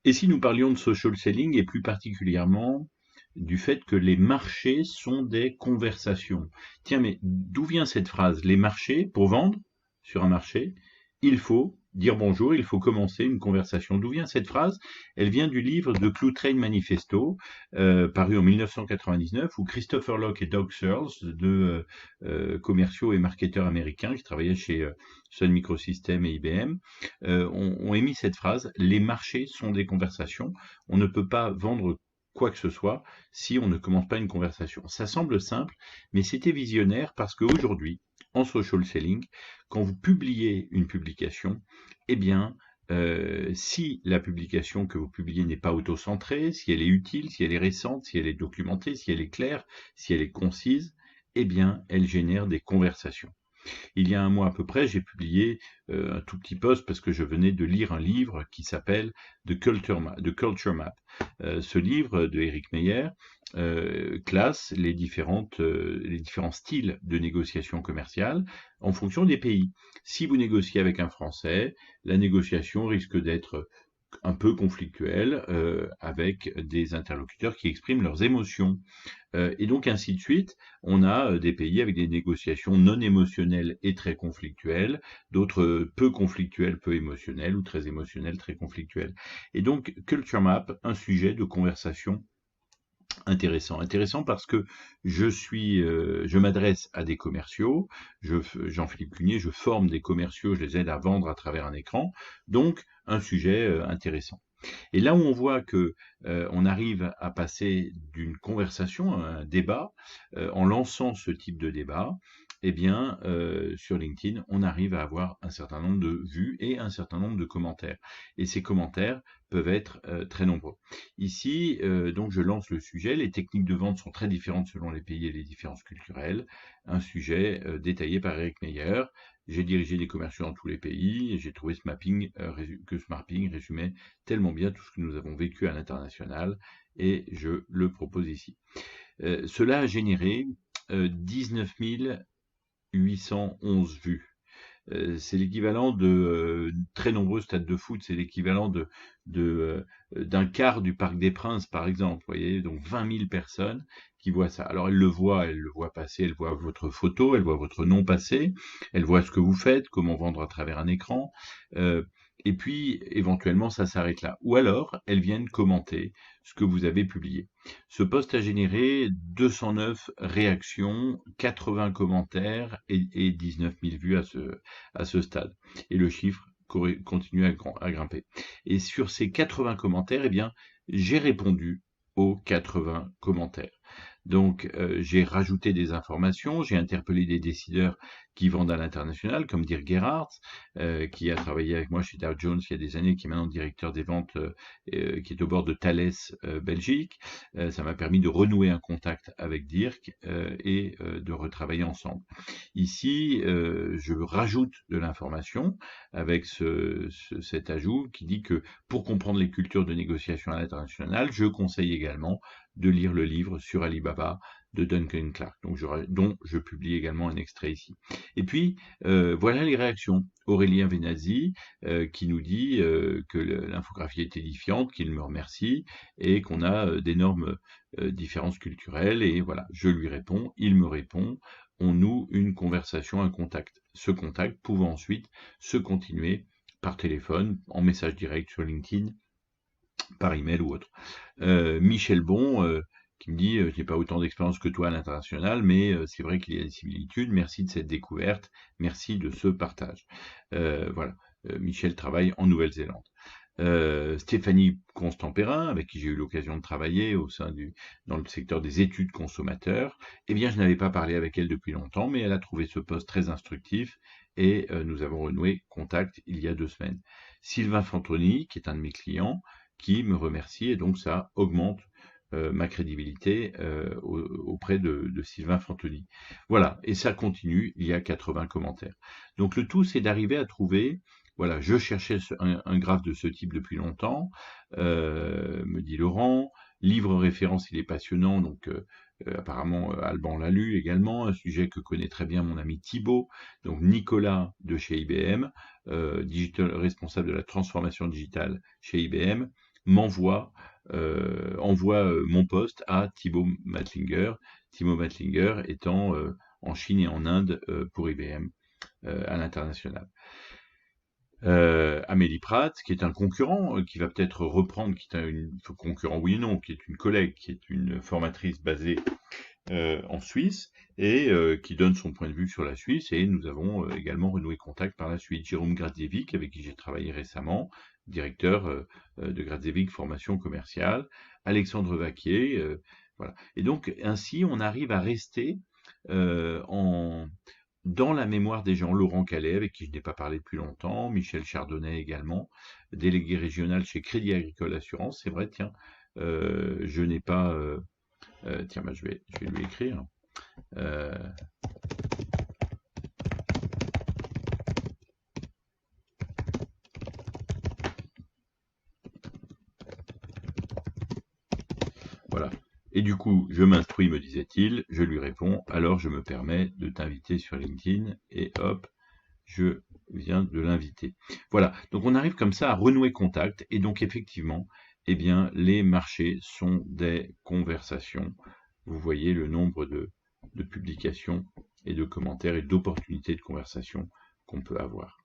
Et si nous parlions de social selling et plus particulièrement du fait que les marchés sont des conversations? Tiens, mais d'où vient cette phrase? Les marchés, pour vendre sur un marché, il faut dire bonjour, il faut commencer une conversation. D'où vient cette phrase? Elle vient du livre de Cluetrain Manifesto, paru en 1999, où Christopher Locke et Doug Searls, deux commerciaux et marketeurs américains qui travaillaient chez Sun Microsystems et IBM, ont émis cette phrase: les marchés sont des conversations. On ne peut pas vendre quoi que ce soit si on ne commence pas une conversation. Ça semble simple, mais c'était visionnaire parce qu'aujourd'hui, en social selling, quand vous publiez une publication, eh bien, si la publication que vous publiez n'est pas auto-centrée, si elle est utile, si elle est récente, si elle est documentée, si elle est claire, si elle est concise, eh bien, elle génère des conversations. Il y a un mois à peu près, j'ai publié un tout petit post parce que je venais de lire un livre qui s'appelle The Culture Map. Ce livre de Eric Meyer classe les différents styles de négociation commerciale en fonction des pays. Si vous négociez avec un Français, la négociation risque d'être un peu conflictuelle avec des interlocuteurs qui expriment leurs émotions. Et donc ainsi de suite, on a des pays avec des négociations non émotionnelles et très conflictuelles, d'autres peu conflictuelles, peu émotionnelles, ou très émotionnelles, très conflictuelles. Et donc Culture Map, un sujet de conversation intéressant parce que je m'adresse à des commerciaux, Jean-Philippe Cunier, je forme des commerciaux, je les aide à vendre à travers un écran, donc un sujet intéressant. Et là où on voit que on arrive à passer d'une conversation à un débat, en lançant ce type de débat, eh bien, sur LinkedIn, on arrive à avoir un certain nombre de vues et un certain nombre de commentaires. Et ces commentaires peuvent être très nombreux. Ici, donc, je lance le sujet. Les techniques de vente sont très différentes selon les pays et les différences culturelles. Un sujet détaillé par Eric Meyer. J'ai dirigé des commerciaux dans tous les pays et j'ai trouvé que ce mapping résumait tellement bien tout ce que nous avons vécu à l'international et je le propose ici. Cela a généré 19 811 vues. C'est l'équivalent de très nombreux stades de foot, c'est l'équivalent d'un quart du Parc des Princes, par exemple. Vous voyez, donc 20 000 personnes qui voient ça. Alors elles le voient passer, elles voient votre photo, elles voient votre nom passer, elles voient ce que vous faites, comment vendre à travers un écran. Euh, et puis, éventuellement, ça s'arrête là. Ou alors, elles viennent commenter ce que vous avez publié. Ce post a généré 209 réactions, 80 commentaires et 19 000 vues à ce stade. Et le chiffre continue à grimper. Et sur ces 80 commentaires, eh bien, j'ai répondu aux 80 commentaires. Donc, j'ai rajouté des informations, j'ai interpellé des décideurs qui vendent à l'international, comme Dirk Gerhardt, qui a travaillé avec moi chez Dow Jones il y a des années, qui est maintenant directeur des ventes, qui est au bord de Thales Belgique. Ça m'a permis de renouer un contact avec Dirk et de retravailler ensemble. Ici, je rajoute de l'information avec cet ajout qui dit que pour comprendre les cultures de négociation à l'international, je conseille également de lire le livre sur Alibaba de Duncan Clark, dont je publie également un extrait ici. Et puis, voilà les réactions. Aurélien Venazzi qui nous dit que l'infographie est édifiante, qu'il me remercie et qu'on a d'énormes différences culturelles. Et voilà, je lui réponds, il me répond, on noue une conversation, un contact. Ce contact pouvant ensuite se continuer par téléphone, en message direct sur LinkedIn, par email ou autre. Michel Bon, qui me dit je n'ai pas autant d'expérience que toi à l'international, mais c'est vrai qu'il y a des similitudes. Merci de cette découverte, merci de ce partage. Voilà. Michel travaille en Nouvelle-Zélande. Stéphanie Constant-Perrin, avec qui j'ai eu l'occasion de travailler dans le secteur des études consommateurs, eh bien, je n'avais pas parlé avec elle depuis longtemps, mais elle a trouvé ce post très instructif et nous avons renoué contact il y a 2 semaines. Sylvain Fantoni, qui est un de mes clients, qui me remercie et donc ça augmente ma crédibilité auprès de Sylvain Fantoni. Voilà, et ça continue, il y a 80 commentaires. Donc le tout, c'est d'arriver à trouver, voilà, je cherchais un graphe de ce type depuis longtemps, me dit Laurent, livre référence, il est passionnant, donc apparemment Alban l'a lu également, un sujet que connaît très bien mon ami Thibault, donc Nicolas de chez IBM, responsable de la transformation digitale chez IBM, envoie mon poste à Thibaut Matlinger étant en Chine et en Inde pour IBM à l'international. Amélie Pratt, qui est un concurrent, qui va peut-être reprendre, qui est concurrent oui et non, qui est une collègue, qui est une formatrice basée en Suisse, et qui donne son point de vue sur la Suisse, et nous avons également renoué contact par la suite. Jérôme Gradzievic, avec qui j'ai travaillé récemment, directeur de Gradzievic Formation Commerciale, Alexandre Vaquier, voilà. Et donc, ainsi, on arrive à rester dans la mémoire des gens. Laurent Calais, avec qui je n'ai pas parlé depuis longtemps, Michel Chardonnay également, délégué régional chez Crédit Agricole Assurance, c'est vrai, tiens, je n'ai pas... tiens, bah, je vais lui écrire. Voilà. Et du coup, je m'instruis, me disait-il, je lui réponds, alors je me permets de t'inviter sur LinkedIn, et hop, je viens de l'inviter. Voilà, donc on arrive comme ça à renouer contact, et donc effectivement, eh bien, les marchés sont des conversations. Vous voyez le nombre de publications et de commentaires et d'opportunités de conversation qu'on peut avoir.